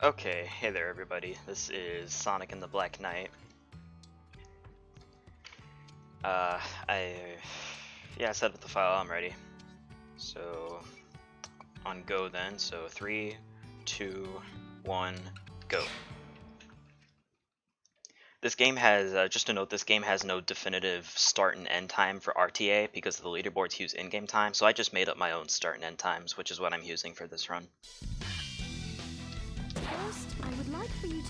Okay, hey there everybody, this is Sonic and the Black Knight. I set up the file, I'm ready. So, on go then, so 3, 2, 1, go. This game has, just a note, this game has no definitive start and end time for RTA because the leaderboards use in-game time, so I just made up my own start and end times, which is what I'm using for this run.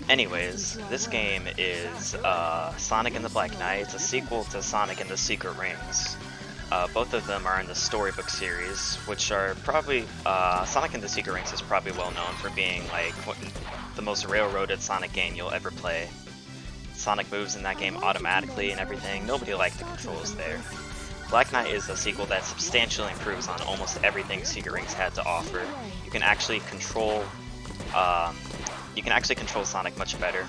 Anyways, this game is Sonic and the Black Knight. It's a sequel to Sonic and the Secret Rings. Both of them are in the Storybook series, which are probably, Sonic and the Secret Rings is probably well known for being like the most railroaded Sonic game you'll ever play. Sonic moves in that game automatically and everything. Nobody liked the controls there. Black Knight is a sequel that substantially improves on almost everything Secret Rings had to offer. You can actually control Sonic much better.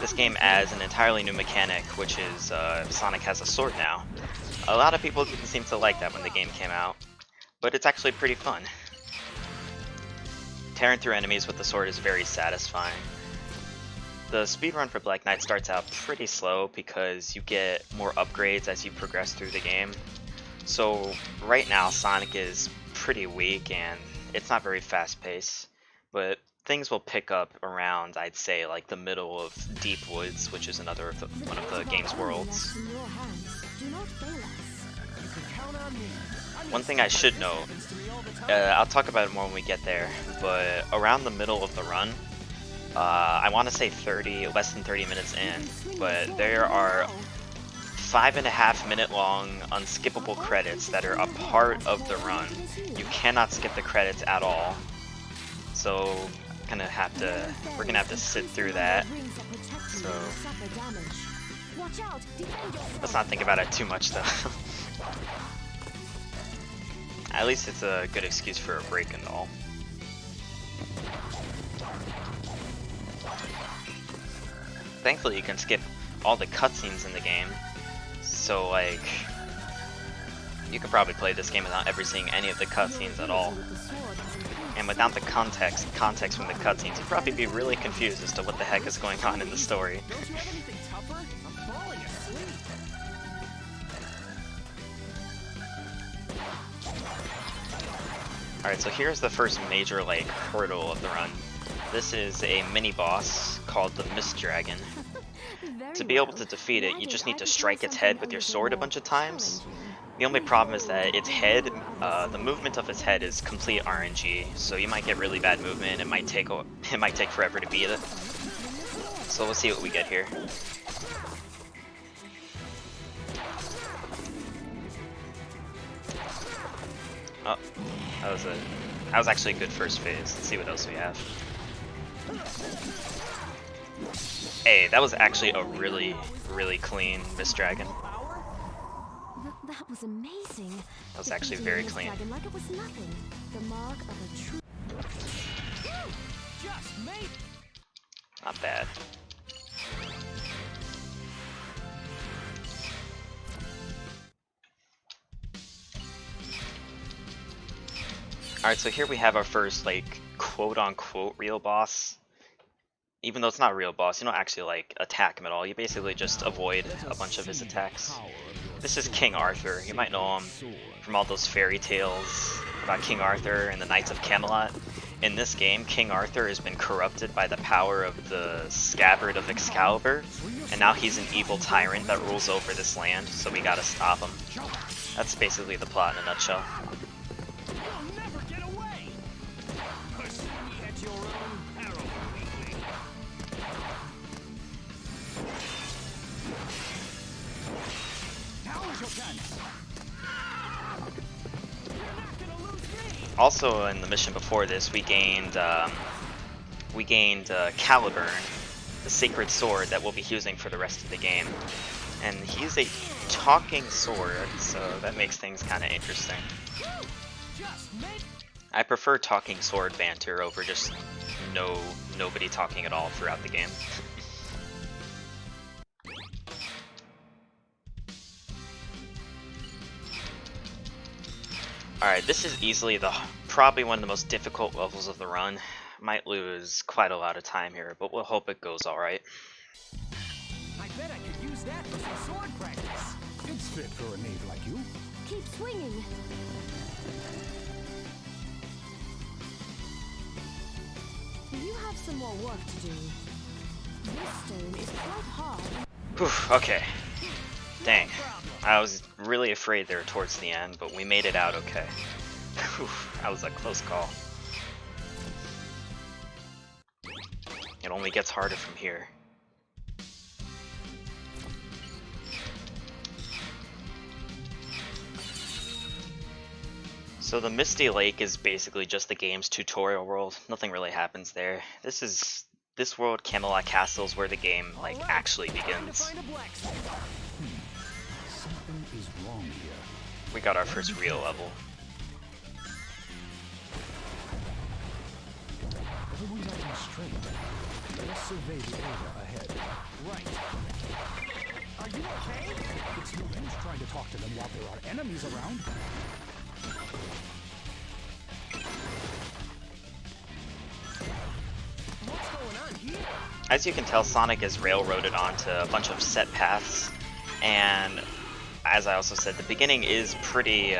This game adds an entirely new mechanic, which is Sonic has a sword now. A lot of people didn't seem to like that when the game came out, but it's actually pretty fun. Tearing through enemies with the sword is very satisfying. The speedrun for Black Knight starts out pretty slow because you get more upgrades as you progress through the game. So right now Sonic is pretty weak and it's not very fast paced, but things will pick up around, I'd say, like the middle of Deep Woods, which is another of one of the game's worlds. One thing I should note, I'll talk about it more when we get there, but around the middle of the run, I want to say less than 30 minutes in, but there are 5.5 minute long unskippable credits that are a part of the run. You cannot skip the credits at all. So we're gonna have to sit through that. So let's not think about it too much though. At least it's a good excuse for a break and all. Thankfully you can skip all the cutscenes in the game. So like, you could probably play this game without ever seeing any of the cutscenes at all. And without the context from the cutscenes, you'd probably be really confused as to what the heck is going on in the story. Alright, so here's the first major like hurdle of the run. This is a mini-boss called the Mist Dragon. To be able to defeat it, you just need to strike its head with your sword a bunch of times. The only problem is that its head, the movement of its head is complete RNG, so you might get really bad movement. It might take forever to beat it. So we'll see what we get here. Oh, that was actually a good first phase. Let's see what else we have. Hey, that was actually a really clean Mist Dragon. That was amazing. That was actually very clean. Like it was nothing. The mark of a true. Not bad. Alright, so here we have our first, like, quote-unquote real boss. Even though it's not a real boss, you don't actually, like, attack him at all. You basically just avoid a bunch of his attacks. This is King Arthur. You might know him from all those fairy tales about King Arthur and the Knights of Camelot. In this game, King Arthur has been corrupted by the power of the scabbard of Excalibur, and now he's an evil tyrant that rules over this land, so we gotta stop him. That's basically the plot in a nutshell. Also, in the mission before this, we gained Caliburn, the sacred sword that we'll be using for the rest of the game. And he's a talking sword, so that makes things kind of interesting. I prefer talking sword banter over just nobody talking at all throughout the game. Alright, this is easily probably one of the most difficult levels of the run. Might lose quite a lot of time here, but we'll hope it goes alright. I bet I could use that for some sword practice. It's fit for a knave like you. Keep swinging. You have some more work to do. This stone is quite hard. Whew, okay. Dang. I was really afraid there towards the end, but we made it out okay. Whew, that was a close call. It only gets harder from here. So the Misty Lake is basically just the game's tutorial world. Nothing really happens there. This world, Camelot Castle, is where the game actually begins. Something is wrong here. We got our first real level. Everyone's acting straight. Let us survey the area ahead. Right. Are you okay? It's no use trying to talk to them while there are enemies around. What's going on here? As you can tell, Sonic is railroaded onto a bunch of set paths, and as I also said, the beginning is a pretty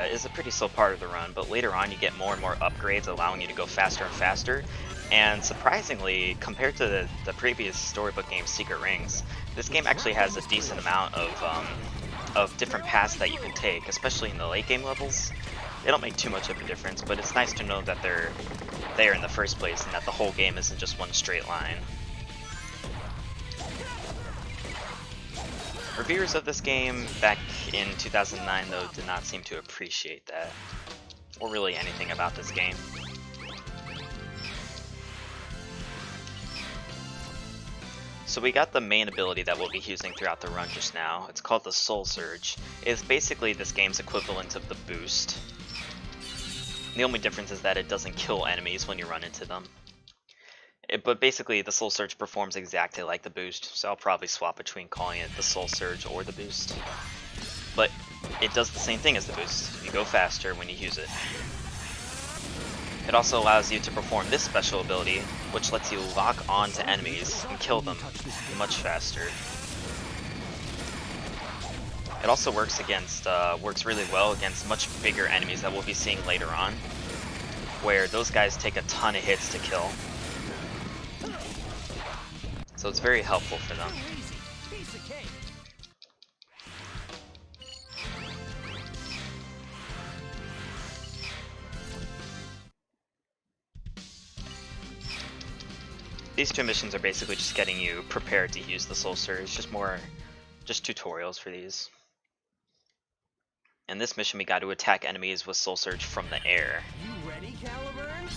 slow part of the run, but later on you get more and more upgrades allowing you to go faster and faster. And surprisingly, compared to the previous storybook game Secret Rings, this game actually has a decent amount of different paths that you can take, especially in the late game levels. They don't make too much of a difference, but it's nice to know that they're there in the first place and that the whole game isn't just one straight line. Reviewers of this game back in 2009 though did not seem to appreciate that, or really anything about this game. So we got the main ability that we'll be using throughout the run just now. It's called the Soul Surge. It's basically this game's equivalent of the boost. The only difference is that it doesn't kill enemies when you run into them. But basically the Soul Surge performs exactly like the boost, so I'll probably swap between calling it the Soul Surge or the boost. But it does the same thing as the boost. You go faster when you use it. It also allows you to perform this special ability, which lets you lock onto enemies and kill them much faster. It also works really well against much bigger enemies that we'll be seeing later on, where those guys take a ton of hits to kill. So it's very helpful for them. These two missions are basically just getting you prepared to use the Soul Surge, just tutorials for these. In this mission we got to attack enemies with Soul Surge from the air. You ready, Caliburn?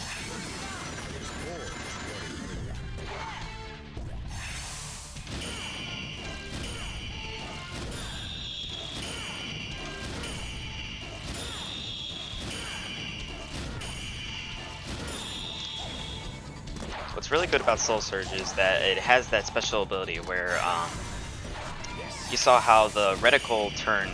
What's really good about Soul Surge is that it has that special ability where you saw how the reticle turned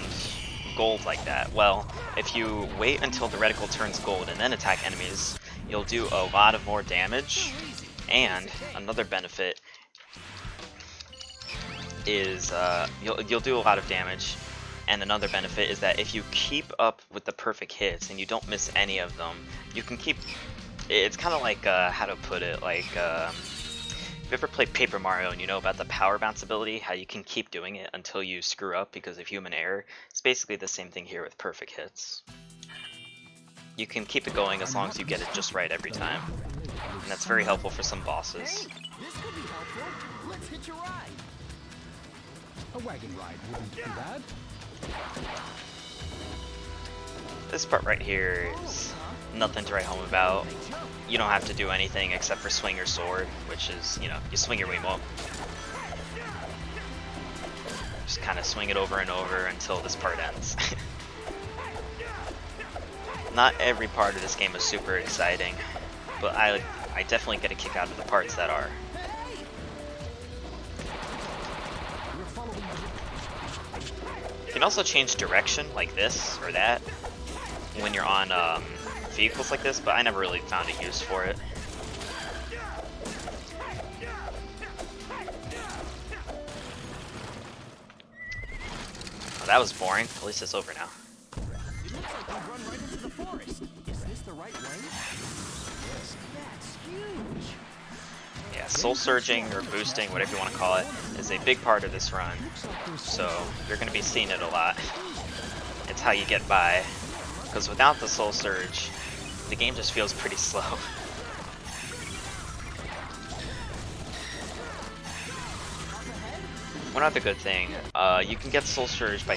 gold like that. Well, if you wait until the reticle turns gold and then attack enemies, you'll do a lot of more damage. And another benefit is you'll do a lot of damage. And another benefit is that if you keep up with the perfect hits and you don't miss any of them, you can keep. It's kind of like, how to put it, like, if you ever played Paper Mario and you know about the power bounce ability, how you can keep doing it until you screw up because of human error, it's basically the same thing here with perfect hits. You can keep it going as long as you get it just right every time, and that's very helpful for some bosses. This could be helpful. Let's hitch a ride. A wagon ride wouldn't be bad. This part right here is nothing to write home about. You don't have to do anything except for swing your sword, which is, you know, you swing your Wiimote. Just kind of swing it over and over until this part ends. Not every part of this game is super exciting, but I definitely get a kick out of the parts that are. You can also change direction like this or that when you're on vehicles like this, but I never really found a use for it. That was boring. At least it's over now. It looks like we've run right into the forest. Is this the right way? Yes, that's huge. Yeah, soul surging or boosting, whatever you want to call it, is a big part of this run. So you're going to be seeing it a lot. It's how you get by. Because without the soul surge, the game just feels pretty slow. One other good thing, you can get soul surge by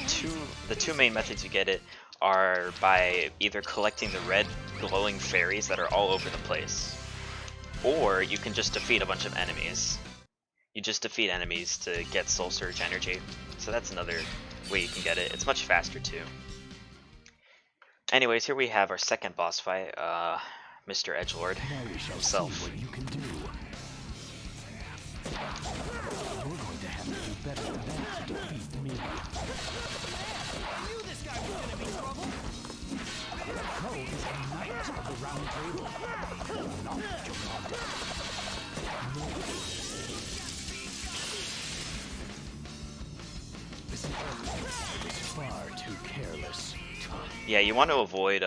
the two main methods you get it are by either collecting the red glowing fairies that are all over the place, or you can just defeat a bunch of enemies. You just defeat enemies to get soul surge energy. So that's another way you can get it. It's much faster too. Anyways, here we have our second boss fight, Mr. Edgelord Now we shall himself. see what you can do. We're going to have to do better than that to defeat me. I knew this guy was going to be trouble. Ko is a knight of the round table. Not Jamada. This is far too careless. Yeah, you want to avoid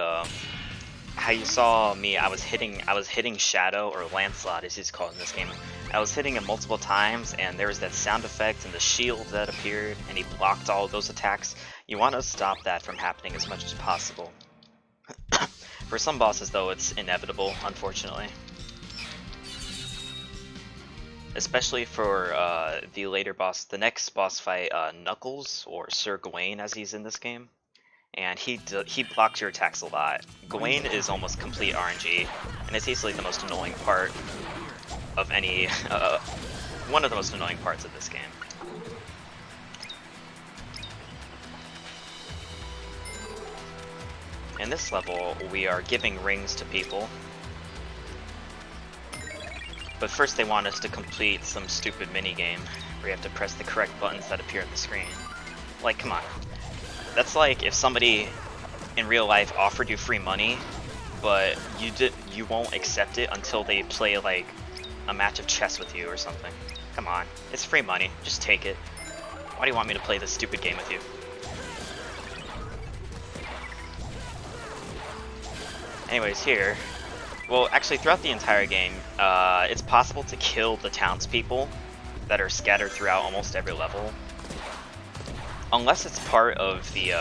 how you saw me. I was hitting Shadow, or Lancelot as he's called in this game. I was hitting him multiple times, and there was that sound effect and the shield that appeared, and he blocked all of those attacks. You want to stop that from happening as much as possible. For some bosses, though, it's inevitable, unfortunately. Especially for the later boss, the next boss fight, Knuckles, or Sir Gawain as he's in this game. And he blocks your attacks a lot. Gawain is almost complete RNG, and it's easily the most annoying part of any, one of the most annoying parts of this game. In this level, we are giving rings to people. But first they want us to complete some stupid minigame where you have to press the correct buttons that appear on the screen. Like, come on. That's like if somebody in real life offered you free money, but you won't accept it until they play like a match of chess with you or something. Come on, it's free money, just take it. Why do you want me to play this stupid game with you? Anyways, here, well, actually throughout the entire game, it's possible to kill the townspeople that are scattered throughout almost every level. Unless it's part of the,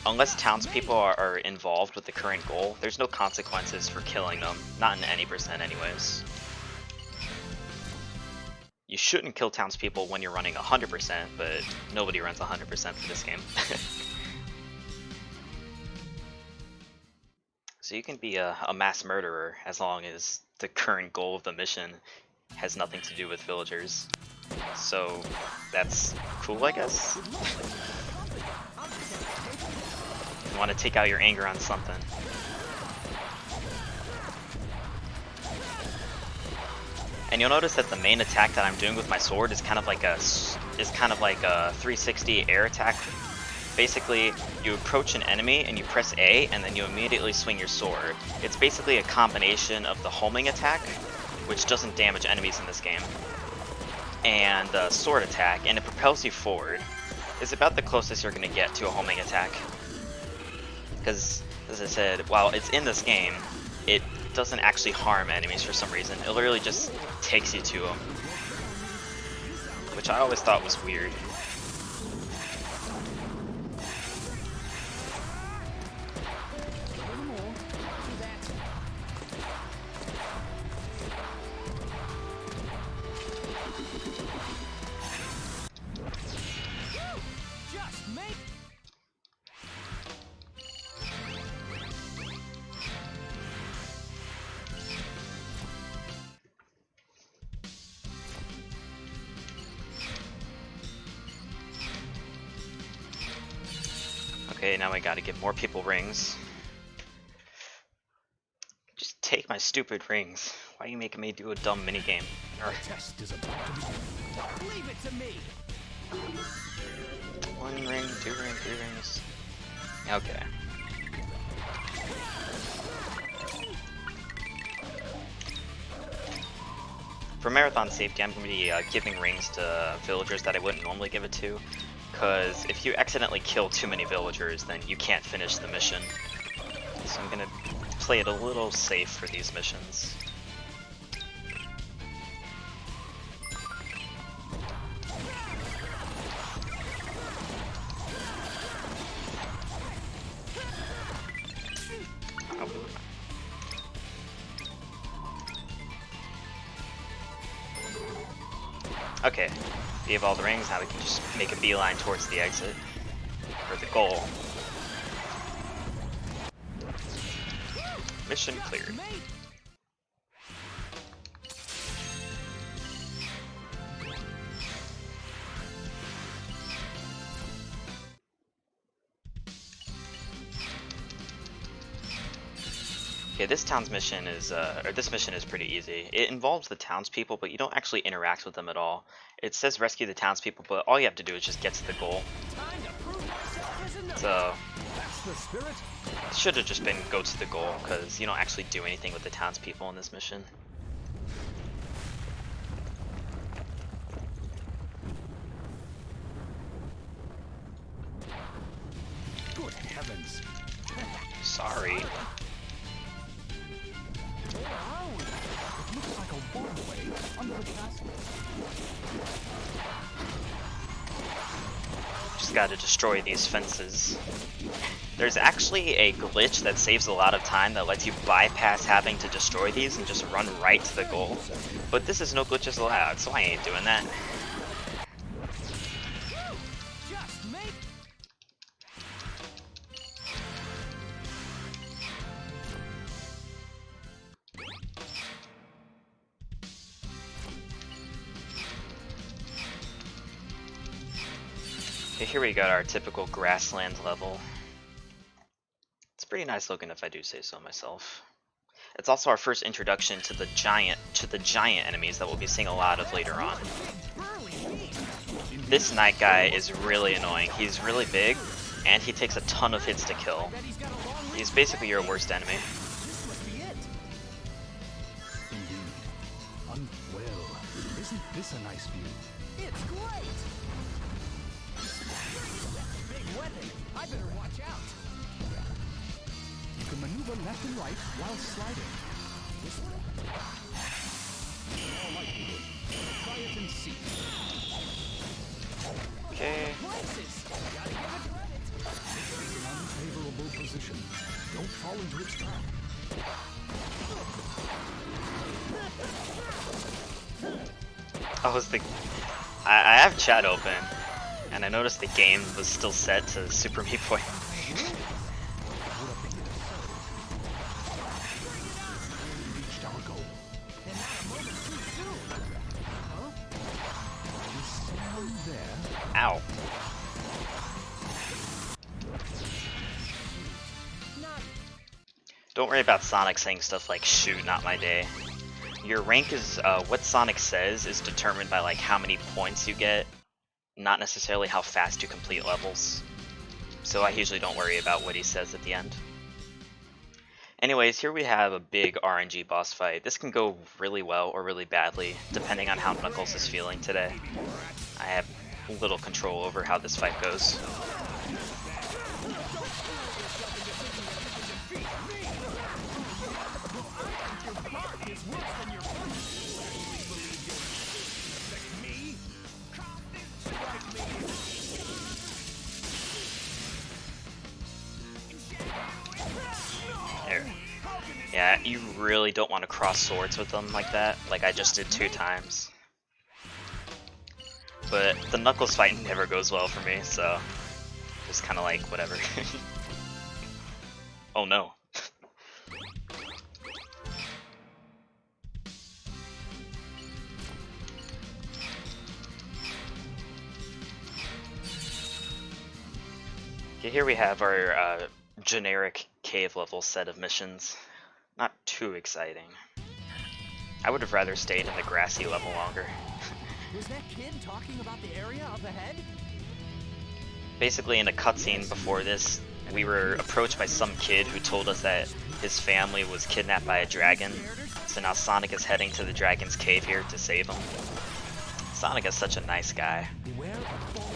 unless townspeople are involved with the current goal, there's no consequences for killing them. Not in any percent anyways. You shouldn't kill townspeople when you're running 100%, but nobody runs 100% for this game. So you can be a mass murderer as long as the current goal of the mission has nothing to do with villagers. So that's cool, I guess. You want to take out your anger on something. And you'll notice that the main attack that I'm doing with my sword is kind of like a 360 air attack. Basically, you approach an enemy and you press A, and then you immediately swing your sword. It's basically a combination of the homing attack, which doesn't damage enemies in this game, and the sword attack, and it propels you forward. It's about the closest you're going to get to a homing attack. Because, as I said, while it's in this game, it doesn't actually harm enemies for some reason. It literally just takes you to them, which I always thought was weird. Okay, now I gotta give more people rings. Just take my stupid rings. Why are you making me do a dumb minigame? Test is about to begin. Leave it to me. 1 ring, 2 ring, 3 rings. Okay. For marathon safety, I'm going to be giving rings to villagers that I wouldn't normally give it to, because if you accidentally kill too many villagers, then you can't finish the mission. So I'm gonna play it a little safe for these missions. Okay, we have all the rings, now we can just make a beeline towards the exit, or the goal. Mission cleared. Okay, this town's mission is, this mission is pretty easy. It involves the townspeople, but you don't actually interact with them at all. It says rescue the townspeople, but all you have to do is just get to the goal. So, it should have just been go to the goal, because you don't actually do anything with the townspeople in this mission. Good heavens. Sorry. It looks like a walkway under the castle. Just gotta destroy these fences. There's actually a glitch that saves a lot of time that lets you bypass having to destroy these and just run right to the goal. But this is no glitches allowed, so I ain't doing that. Okay, here we got our typical grassland level. It's pretty nice looking if I do say so myself. It's also our first introduction to the giant enemies that we'll be seeing a lot of later on. This knight guy is really annoying. He's really big and he takes a ton of hits to kill. He's basically your worst enemy. Indeed. Well, isn't this a nice view? It's great! I better watch out. You can maneuver left and right while sliding. This way. All likelihood. Try it and see. Okay. Gotta give it credit. This is an unfavorable position. Don't fall into its trap. I have chat open. And I noticed the game was still set to Super Meat Boy. Reached our goal. And not a moment too soon. Huh? Is someone there? Ow. Not Don't worry about Sonic saying stuff like shoot, not my day. Your rank is, what Sonic says is determined by like how many points you get, not necessarily how fast you complete levels. So I usually don't worry about what he says at the end. Anyways, here we have a big RNG boss fight. This can go really well or really badly, depending on how Knuckles is feeling today. I have little control over how this fight goes. There. Yeah, you really don't want to cross swords with them like that, like I just did 2 times. But the Knuckles fight never goes well for me, so just kind of like whatever. Oh no. Okay, here we have our generic cave level set of missions. Not too exciting. I would have rather stayed in the grassy level longer. Was that kid talking about the area up ahead? Basically, in a cutscene before this, we were approached by some kid who told us that his family was kidnapped by a dragon. So now Sonic is heading to the dragon's cave here to save him. Sonic is such a nice guy. Beware of false.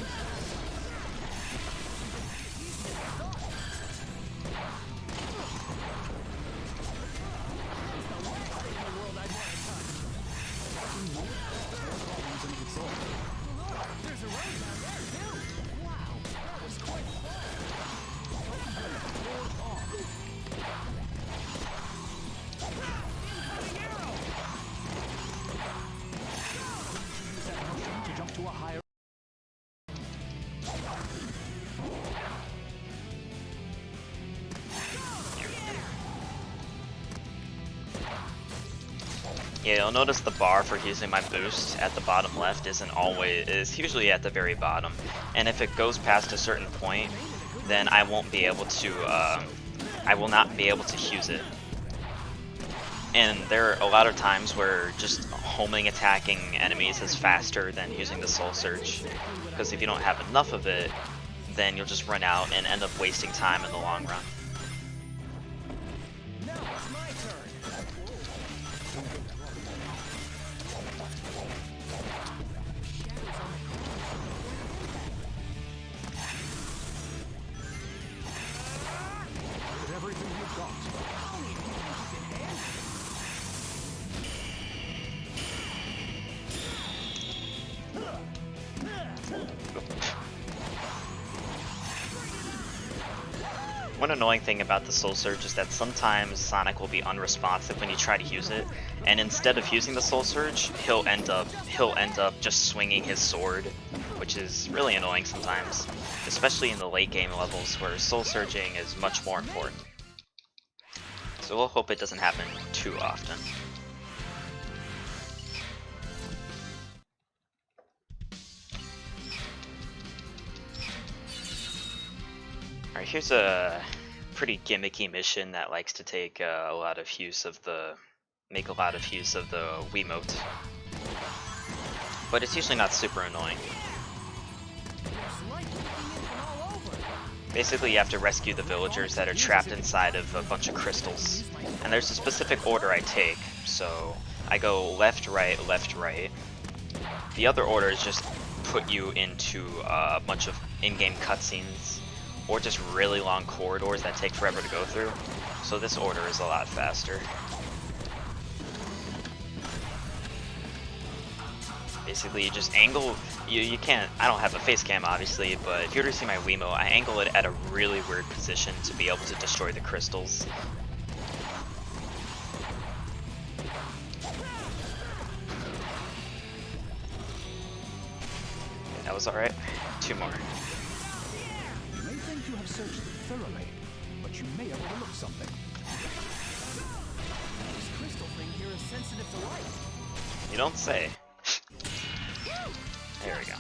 Yeah, you'll notice the bar for using my boost at the bottom left is usually at the very bottom, and if it goes past a certain point, then I won't be able to I will not be able to use it. And there are a lot of times where just homing attacking enemies is faster than using the Soul Surge, because if you don't have enough of it, then you'll just run out and end up wasting time in the long run. Now it's my turn. With everything you've got. One annoying thing about the Soul Surge is that sometimes Sonic will be unresponsive when you try to use it, and instead of using the Soul Surge, he'll end up just swinging his sword, which is really annoying sometimes, especially in the late game levels where Soul Surging is much more important. So we'll hope it doesn't happen too often. Alright, here's a pretty gimmicky mission that likes to take make a lot of use of the Wiimote. But it's usually not super annoying. Basically, you have to rescue the villagers that are trapped inside of a bunch of crystals. And there's a specific order I take, so I go left, right, left, right. The other order is just put you into a bunch of in-game cutscenes, or just really long corridors that take forever to go through. So this order is a lot faster. Basically, you just angle, you can't, I don't have a face cam obviously, but if you were to see my Wiimote, I angle it at a really weird position to be able to destroy the crystals. Okay, that was alright. 2 more. You may think you have searched thoroughly, but you may have overlooked something. This crystal thing here is sensitive to light. You don't say. There we go.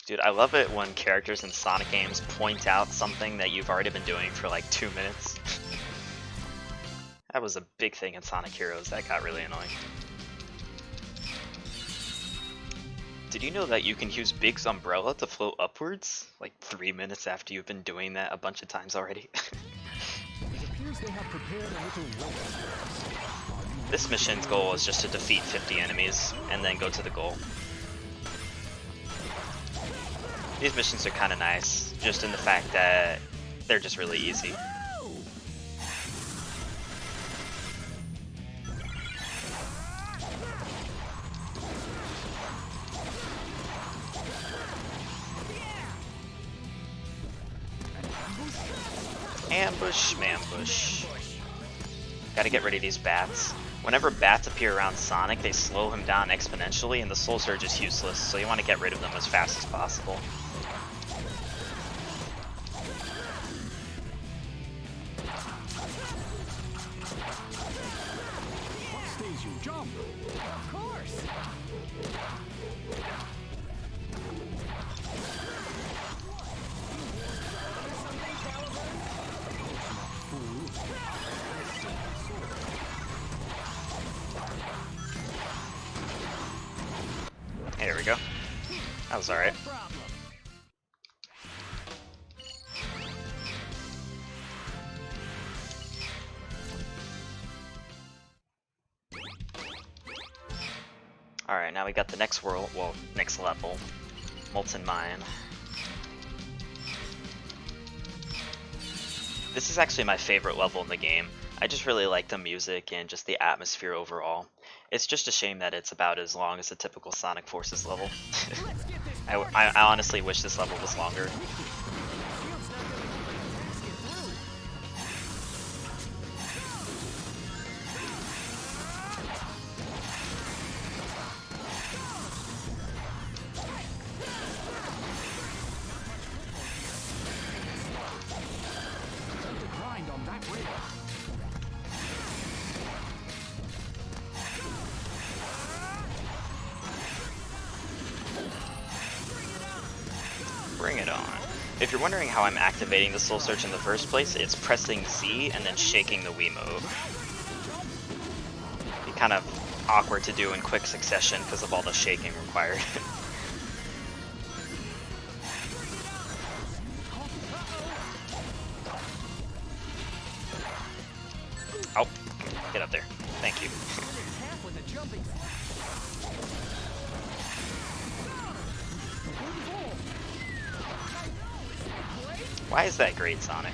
Dude, I love it when characters in Sonic games point out something that you've already been doing for like 2 minutes. That was a big thing in Sonic Heroes. That got really annoying. Did you know that you can use Big's umbrella to float upwards? Like 3 minutes after you've been doing that a bunch of times already. It appears they have prepared a little welcome for us. This mission's goal is just to defeat 50 enemies and then go to the goal. These missions are kind of nice, just in the fact that they're just really easy. Ambush, mambush. Gotta get rid of these bats. Whenever bats appear around Sonic, they slow him down exponentially, and the Soul Surge is useless, so you want to get rid of them as fast as possible. What stays you? Jump! Of course. There we go. That was alright. No problem. Alright, now we got the next world, well, next level. Molten Mine. This is actually my favorite level in the game. I just really like the music and just the atmosphere overall. It's just a shame that it's about as long as a typical Sonic Forces level. I honestly wish this level was longer. Grind on that rail. if you're wondering how I'm activating the Soul Surge in the first place, it's pressing Z and then shaking the Wiimote. Be kind of awkward to do in quick succession because of all the shaking required. Oh, get up there. Thank you. Why is that great, Sonic?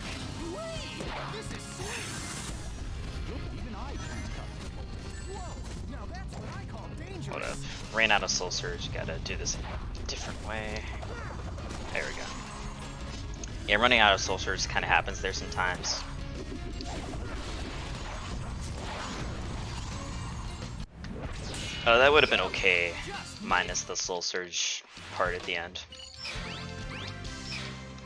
Hold up. Ran out of Soul Surge. Gotta do this a different way. There we go. Yeah, running out of Soul Surge kind of happens there sometimes. That would have been okay, minus the Soul Surge part at the end.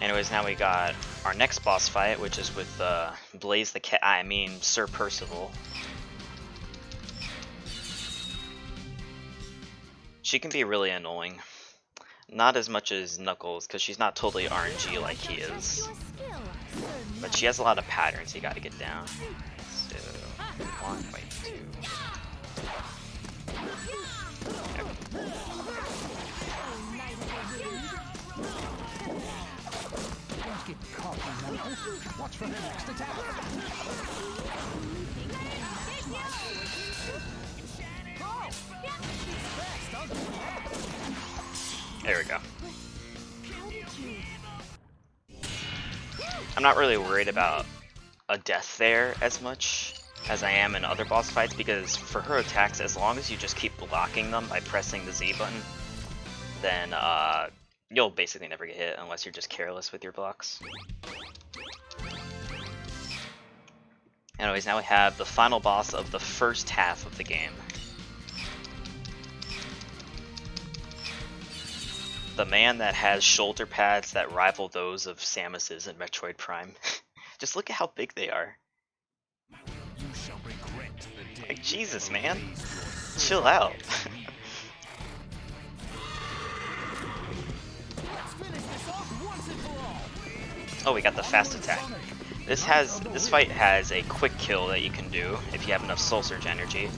Anyways, now we got our next boss fight, which is with Blaze the Cat. I mean, Sir Percival. She can be really annoying. Not as much as Knuckles, because she's not totally RNG like he is. But she has a lot of patterns you gotta get down. So, 1, wait, 2. Get caught on that. Watch for the next attack. There we go. I'm not really worried about a death there as much as I am in other boss fights, because for her attacks, as long as you just keep blocking them by pressing the Z button, then you'll basically never get hit unless you're just careless with your blocks. Anyways, now we have the final boss of the first half of the game. The man that has shoulder pads that rival those of Samus's in Metroid Prime. Just look at how big they are. Like, Jesus, man. Chill out. Oh, we got the fast attack. This fight has a quick kill that you can do if you have enough Soul Surge energy.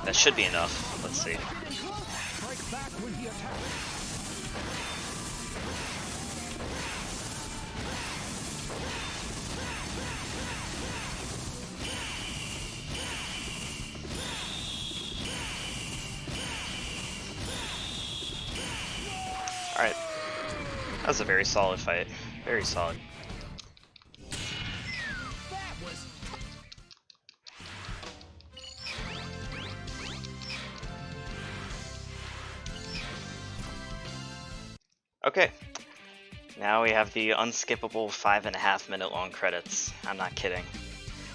That should be enough. Let's see. Alright. That was a very solid fight. Very solid. Okay. Now we have the unskippable 5.5 minute long credits. I'm not kidding.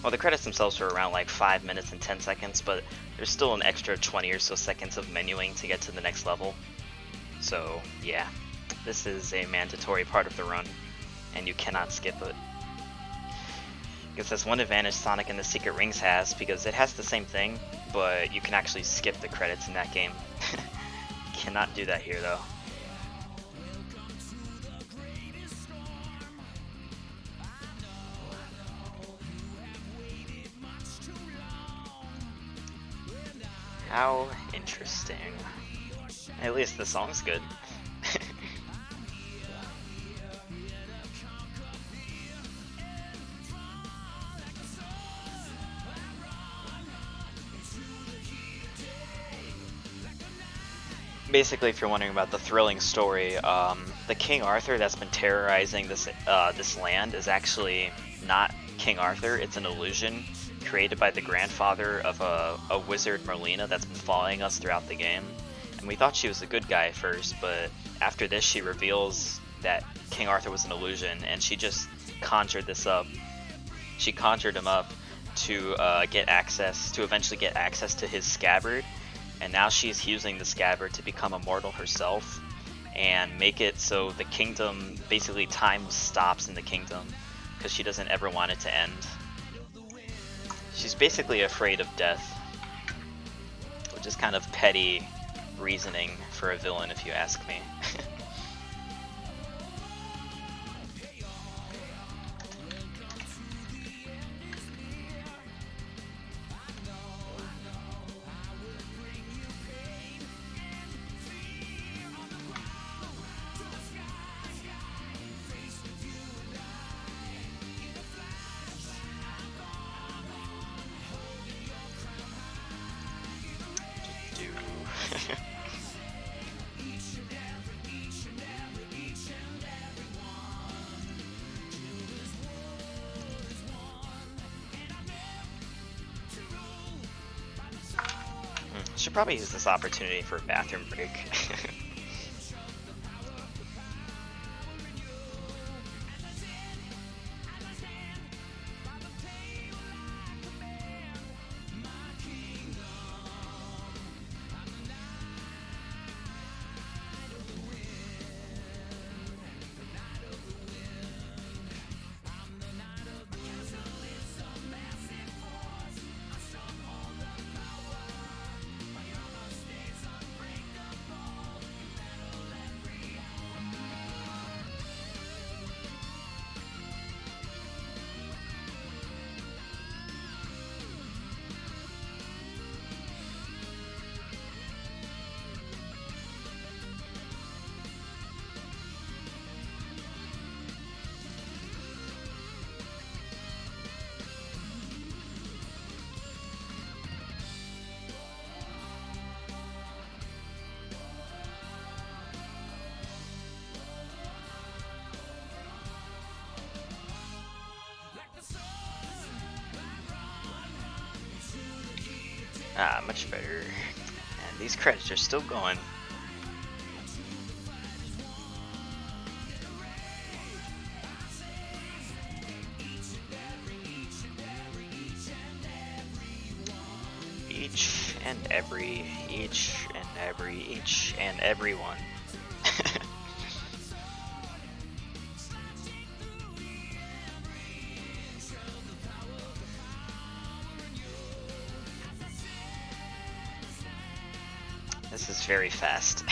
Well, the credits themselves are around like 5 minutes and 10 seconds, but there's still an extra 20 or so seconds of menuing to get to the next level. So, yeah. This is a mandatory part of the run, and you cannot skip it. I guess that's one advantage Sonic and the Secret Rings has, because it has the same thing, but you can actually skip the credits in that game. Cannot do that here, though. How interesting. At least the song's good. Basically, if you're wondering about the thrilling story, the King Arthur that's been terrorizing this land is actually not King Arthur. It's an illusion created by the grandfather of a wizard, Merlina, that's been following us throughout the game. And we thought she was a good guy at first, but after this she reveals that King Arthur was an illusion, and she just conjured this up. She conjured him up to eventually get access to his scabbard, and now she's using the scabbard to become immortal herself and make it so the kingdom, basically time stops in the kingdom, because she doesn't ever want it to end. She's basically afraid of death, which is kind of petty reasoning for a villain if you ask me. Should probably use this opportunity for a bathroom break. Ah, much better. And these credits are still going. Each and every one. This is very fast.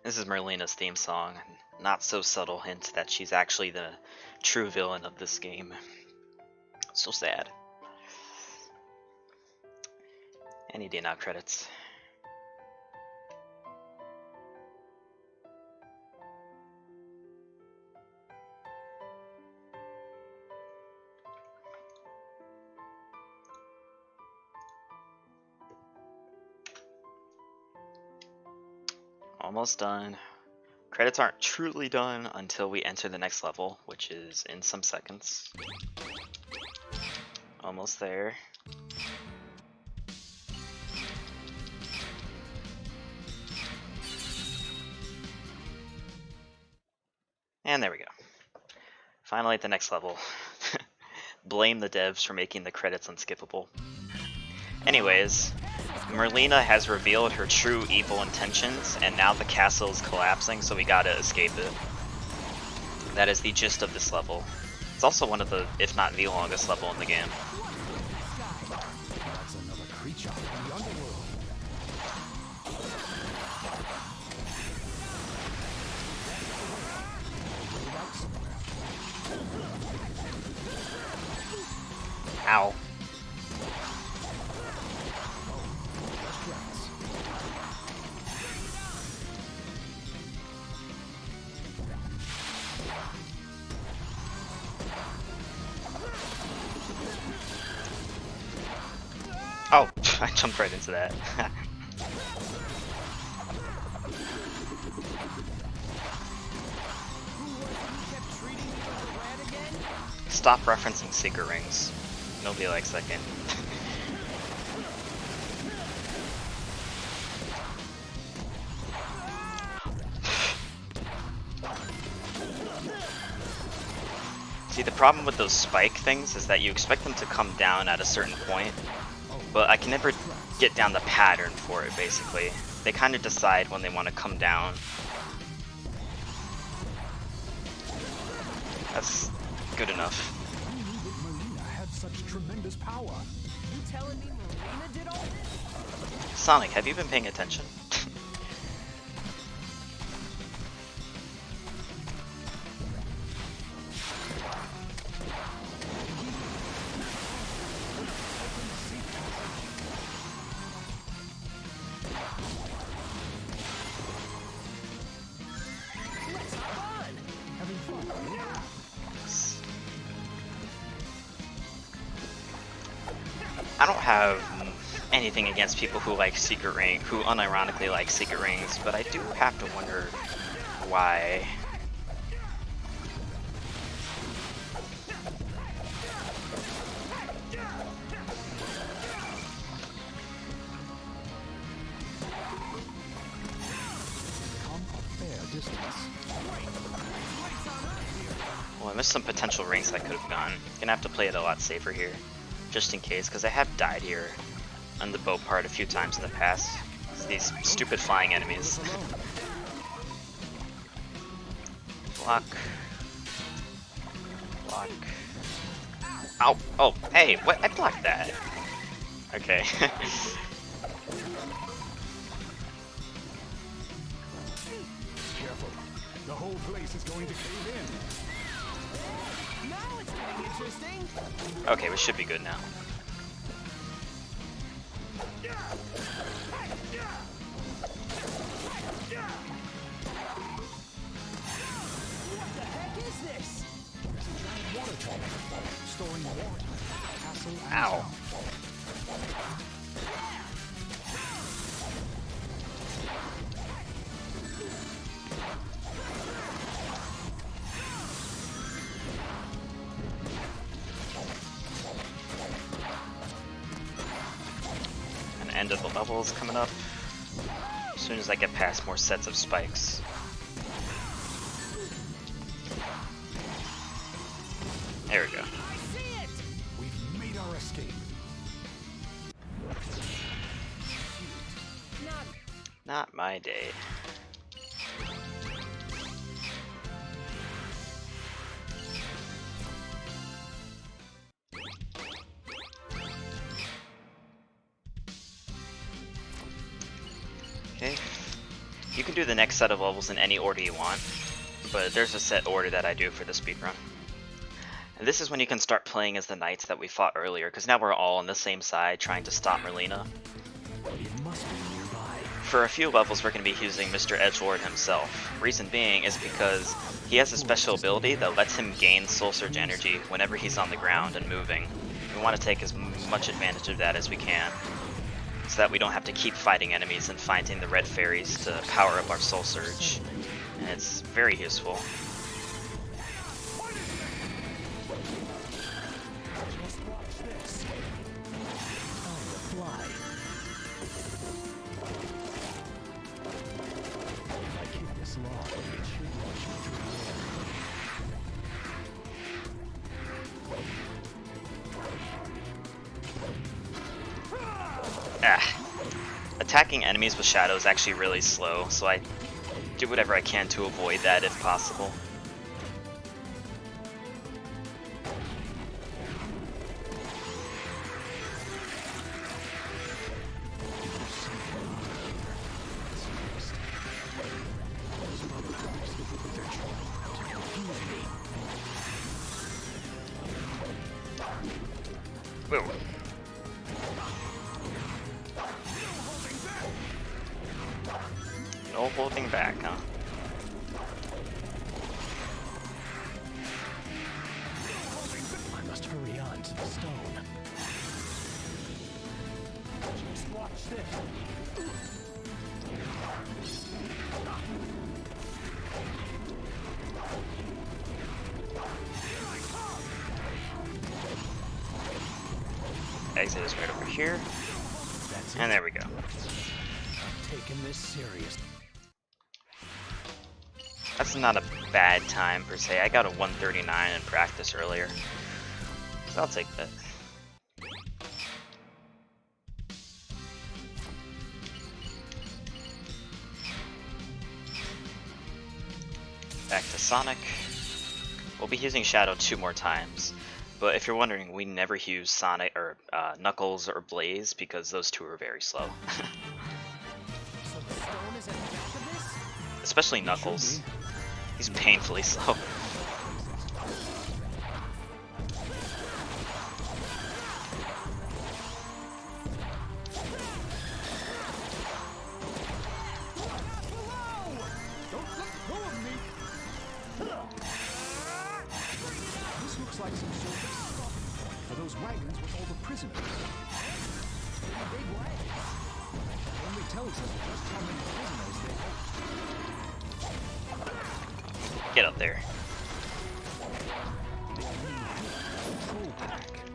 This is Merlina's theme song. Not so subtle hint that she's actually the true villain of this game. So sad. Any day now credits. Almost done. Credits aren't truly done until we enter the next level, which is in some seconds. Almost there. And there we go. Finally at the next level. Blame the devs for making the credits unskippable. Anyways, Merlina has revealed her true evil intentions, and now the castle is collapsing, so we gotta escape it. That is the gist of this level. It's also one of the, if not the longest level in the game. That's another creature from the underworld. Ow. Oh, I jumped right into that. Stop referencing secret rings. Nobody likes that game. See, the problem with those spike things is that you expect them to come down at a certain point, but I can never get down the pattern for it, basically. They kind of decide when they want to come down. That's good enough. Marina had such tremendous power. You telling me Marina did all this? Sonic, have you been paying attention? I don't have anything against people who like secret ring, who unironically like secret rings, but I do have to wonder why. Come a fair distance. Well, I missed some potential rings I could have gone. Gonna have to play it a lot safer here, just in case, because I have died here on the boat part a few times in the past. It's these stupid flying enemies. Block. Block. Ow! Oh, hey, what? I blocked that. Okay. Careful. The whole place is going to cave in. Now it's getting interesting. Okay, we should be good now. What the heck is this? There's a giant water tower storing water. Castle and Ow. town. And end of the level is coming up. As soon as I get past more sets of spikes. There we go. I see it. We've made our escape. Not Not my day. Okay. You can do the next set of levels in any order you want, but there's a set order that I do for the speedrun. And this is when you can start playing as the knights that we fought earlier, because now we're all on the same side trying to stop Merlina. It must be nearby. For a few levels we're going to be using Mr. Edgelord himself. Reason being is because he has a special ability that lets him gain soul surge energy whenever he's on the ground and moving. We want to take as much advantage of that as we can, so that we don't have to keep fighting enemies and finding the red fairies to power up our soul surge. And it's very useful. Just watch this. Time to fly. If I keep this long, it should launch me through the air. Ah. Attacking enemies with shadow is actually really slow, so I do whatever I can to avoid that if possible. Whoa. No holding back, huh? I must hurry on to the stone. Just watch this. Exit is right over here, That's it. and there we go. I'm taking this serious. That's not a bad time per se. I got a 139 in practice earlier, so I'll take that. Back to Sonic. We'll be using Shadow 2 more times, but if you're wondering, we never use Sonic or Knuckles or Blaze because those two are very slow. so the stone is at the back of this? Especially Knuckles. He's painfully slow. Don't let go of me. This looks like some sort of stopping point for those wagons with all the prisoners. Only tells us just how many prisoners they hold. Get up there.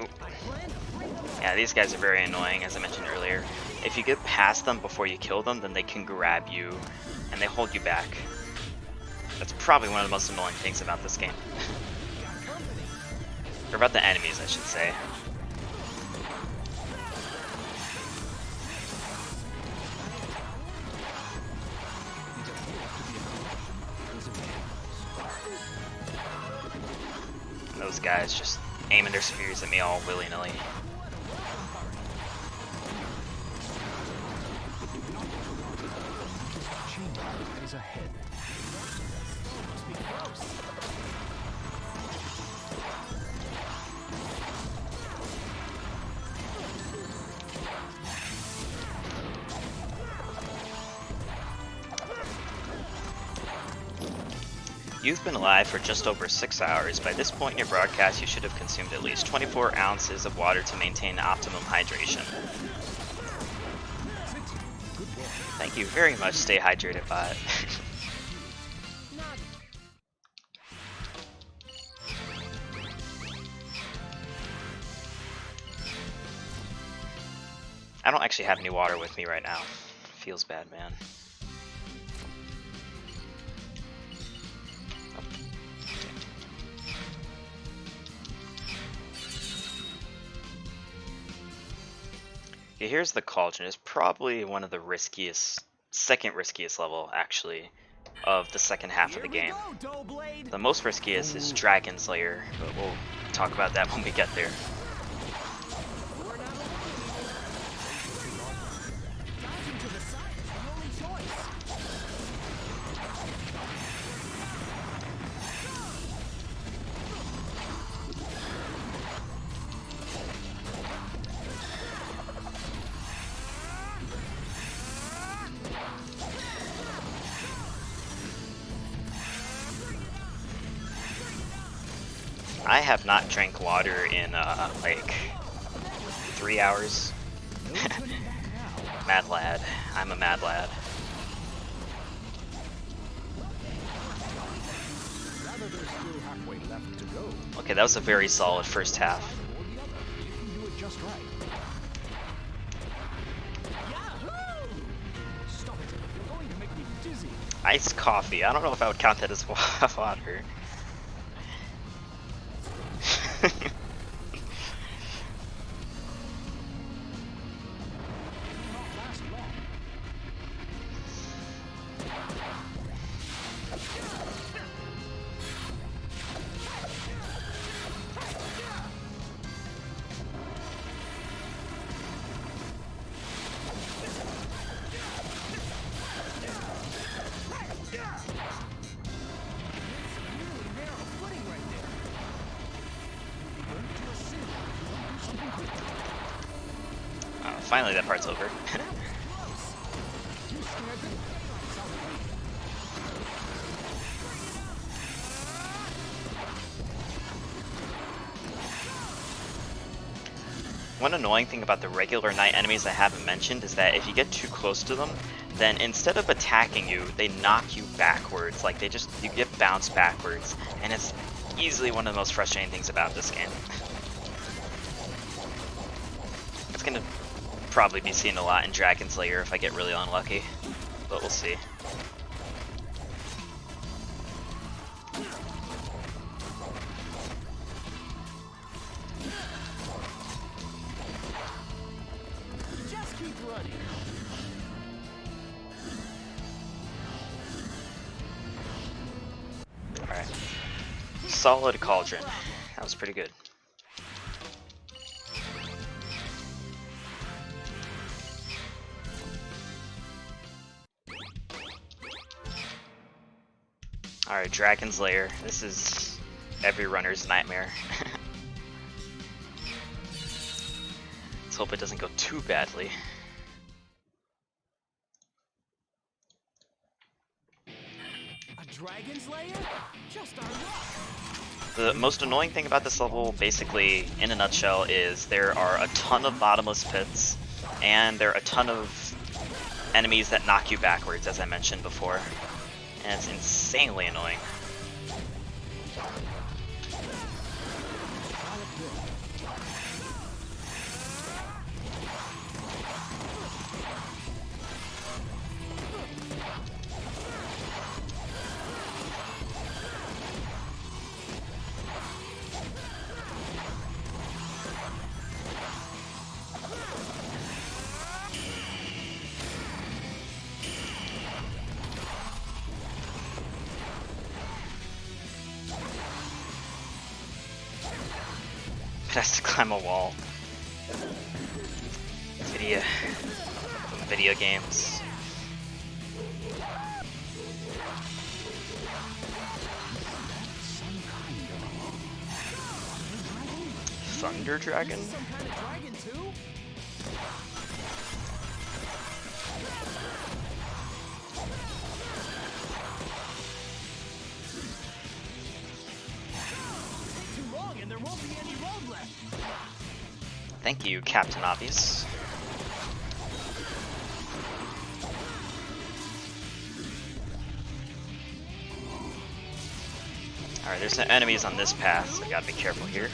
Ooh. Yeah, these guys are very annoying, as I mentioned earlier. If you get past them before you kill them, then they can grab you, and they hold you back. That's probably one of the most annoying things about this game. Or about the enemies, I should say. And those guys just aiming their spears at me all willy-nilly. Is ahead. Must be close. You've been alive for just over 6 hours. By this point in your broadcast, you should have consumed at least 24 ounces of water to maintain optimum hydration. Thank you very much, stay hydrated, bot. I don't actually have any water with me right now. Feels bad, man. Okay, here's the Cauldron. It's probably one of the riskiest, second riskiest level, actually, of the second half of the game. The most riskiest is Dragon's Lair, but we'll talk about that when we get there. I have not drank water in like 3 hours. Mad lad. I'm a mad lad. Okay, that was a very solid first half. Iced coffee. I don't know if I would count that as water. Finally, that part's over. One annoying thing about the regular night enemies I haven't mentioned is that if you get too close to them, then instead of attacking you, they knock you backwards. Like you get bounced backwards, and it's easily one of the most frustrating things about this game. It's gonna probably be seen a lot in Dragon's Lair if I get really unlucky, but we'll see. Just keep running. Alright. Solid Cauldron. That was pretty good. Alright, Dragon's Lair. This is every runner's nightmare. Let's hope it doesn't go too badly. A dragon's lair? Just our luck. The most annoying thing about this level, basically, in a nutshell, is there are a ton of bottomless pits, and there are a ton of enemies that knock you backwards, as I mentioned before, and it's insanely annoying. It has to climb a wall. Video games. Thunder Dragon? Some kind of dragon too? Take too long and there won't be any road left. Thank you, Captain Obvious. Alright, there's some enemies on this path, so I gotta be careful here.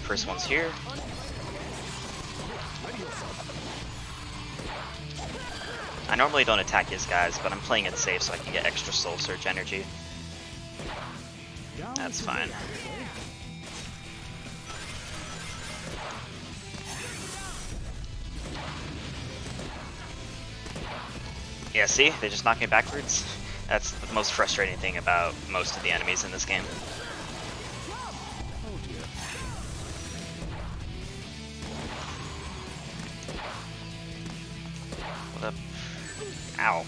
First one's here. I normally don't attack his guys, but I'm playing it safe so I can get extra Soul Surge energy. That's fine. Yeah, see? They just knock me backwards. That's the most frustrating thing about most of the enemies in this game. What up? Ow.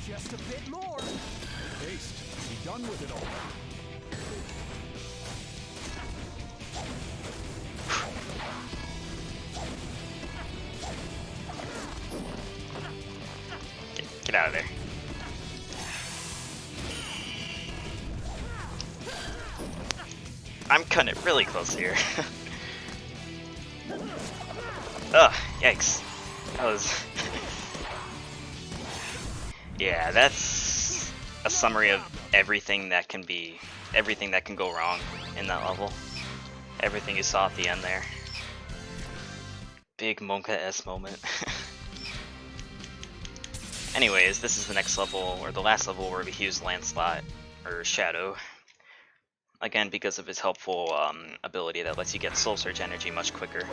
Just a bit more. Haste. Be done with it all. Get out of there. I'm cutting it really close here. Ugh, yikes. That was... Yeah, that's a summary of everything that can go wrong in that level. Everything you saw at the end there. Big Monka-S moment. Anyways, this is the next level, or the last level, where we use Lancelot, or Shadow. Again, because of his helpful ability that lets you get Soul Surge energy much quicker.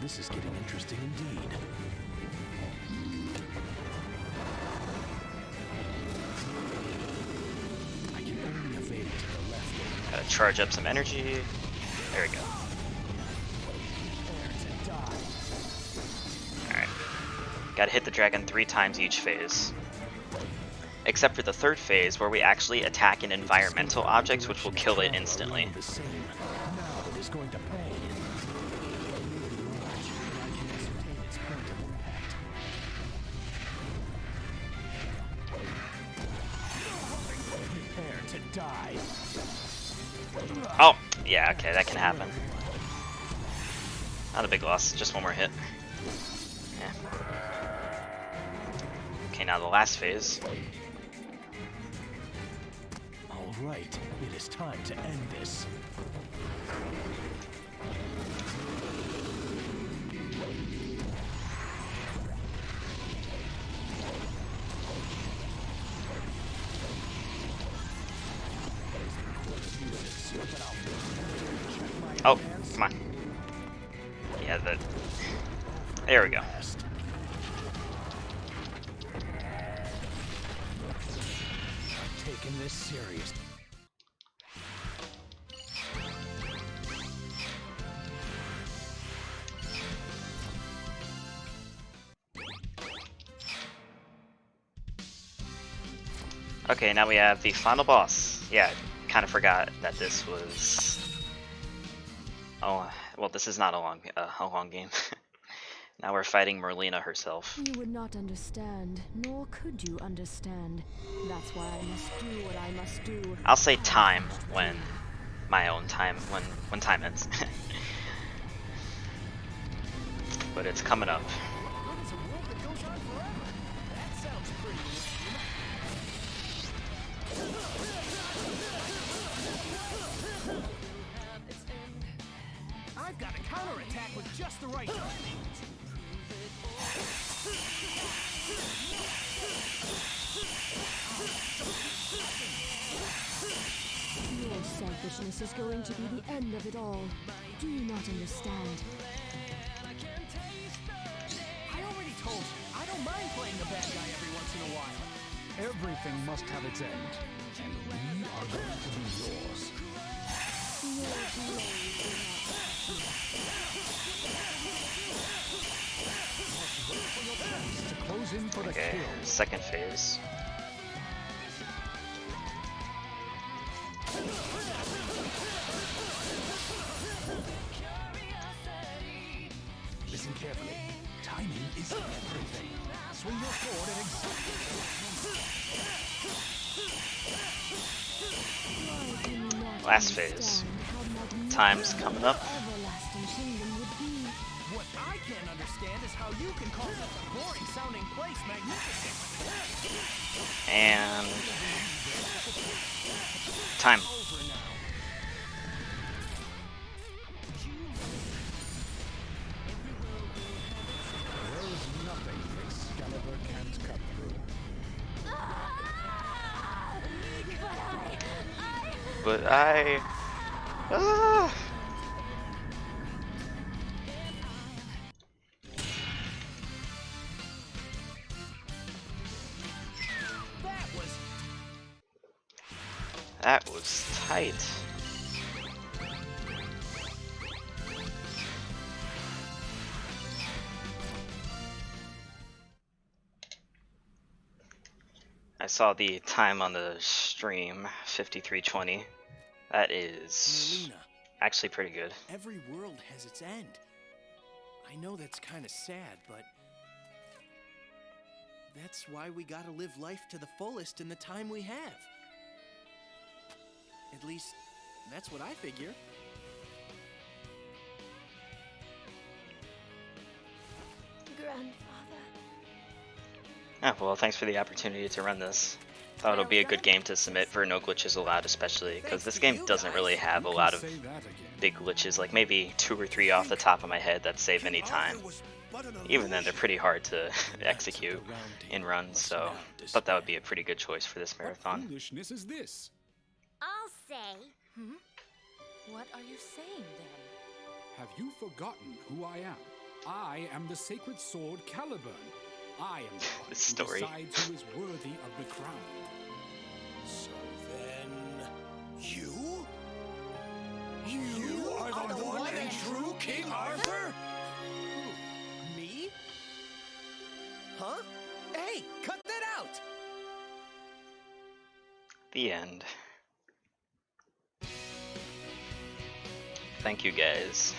This is getting interesting indeed. I can only evade it to the left. Gotta charge up some energy. There we go. Alright. Gotta hit the dragon 3 times each phase. Except for the third phase, where we actually attack an environmental object, which will kill it instantly. Now it is going to pay. Die. Oh, yeah, okay, that can happen. Not a big loss, just one more hit. Yeah. Okay, now the last phase. All right, it is time to end this. Oh, come on. Yeah, there we go. Taking this serious. Okay, now we have the final boss. Yeah, kind of forgot that this was. Oh, well, this is not a long game. Now we're fighting Merlina herself. You would not understand, nor could you understand. That's why I must do what I must do. I'll say I time finished with when you. my own time when time ends. But it's coming up. It's a world that goes on forever. That sounds pretty lame. I've got a counterattack with just the right timing. Your selfishness is going to be the end of it all. Do you not understand? I already told you, I don't mind playing the bad guy every once in a while. Everything must have its end, and we are going to be yours. Your blade will not To close in for the Okay, kill. second phase. Listen carefully. Timing is everything. Swing your sword at exactly Why can you not Last phase. understand how magnificent Time's coming up. your everlasting kingdom would be? What I can't understand is how you can call such a boring sounding place magnificent. And time. Over now. There is nothing Excalibur can't cut through. But I. Ah. That was tight. I saw the time on the stream, 53:20. That is Merlina, actually pretty good. every world has its end. I know that's kind of sad, but that's why we gotta live life to the fullest in the time we have. At least, that's what I figure. Grandfather. Yeah, well, thanks for the opportunity to run this. Thought it'll be a good game to submit for No Glitches Allowed, especially because this game doesn't really have a lot of Say that again. big glitches, like maybe 2 or 3 off the top of my head that save any time. Even then, they're pretty hard to execute in runs, so I thought that would be a pretty good choice for this marathon. Foolishness is this? I'll say. What are you saying then? Have you forgotten who I am? I am the sacred sword Caliburn. I am the one who Story. decides who is worthy of the crown. So then, you? You are the one and true King Arthur? Who? Me? Huh? Hey, cut that out! The end. Thank you guys.